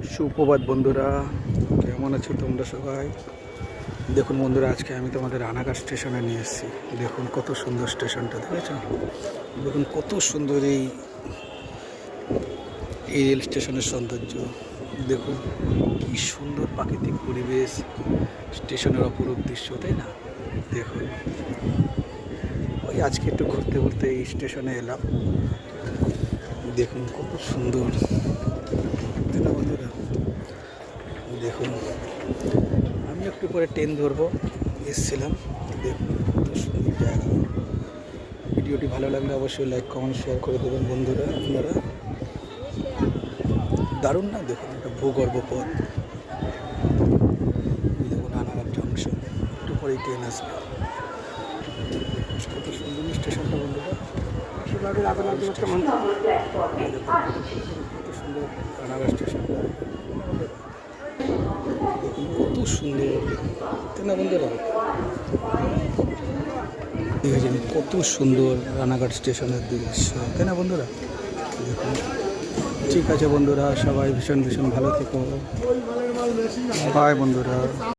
সুপ্রভাত বন্ধুরা, কেমন আছো তোমরা সবাই? দেখুন বন্ধুরা, আজকে আমি তোমাদের রানাঘাট স্টেশনে নিয়ে এসেছি। দেখুন কত সুন্দর স্টেশনটা, দেখেছ? দেখুন কত সুন্দর এই রেল স্টেশনের সৌন্দর্য। দেখুন কি সুন্দর প্রাকৃতিক পরিবেশ, স্টেশনের অপরূপ দৃশ্য, তাই না? দেখুন ওই আজকে একটু ঘুরতে ঘুরতে এই স্টেশনে এলাম। দেখুন কত সুন্দর, তাই না বন্ধুরা? দেখুন আমি একটু পরে ট্রেন ধরবো, এসেছিলাম। দেখুন কত সুন্দর জায়গা। ভিডিওটি ভালো লাগলে অবশ্যই লাইক কমেন্ট শেয়ার করে দেবেন বন্ধুরা। আপনারা দারুণ না? দেখুন একটা ভূগর্ভ পথ। দেখুন রানাঘাট জংশন, একটু পরেই ট্রেন আসবে। কত সুন্দর স্টেশনটা বন্ধুরা, কত সুন্দর রানাঘাট স্টেশনটা। দেখুন কত সুন্দর, তাই না বন্ধুরা? দেখেছেন কত সুন্দর রানাঘাট স্টেশনের দৃশ্য, তাই না বন্ধুরা? দেখুন ঠিক আছে বন্ধুরা, সবাই ভীষণ ভীষণ ভালো থেকো। বাই বন্ধুরা।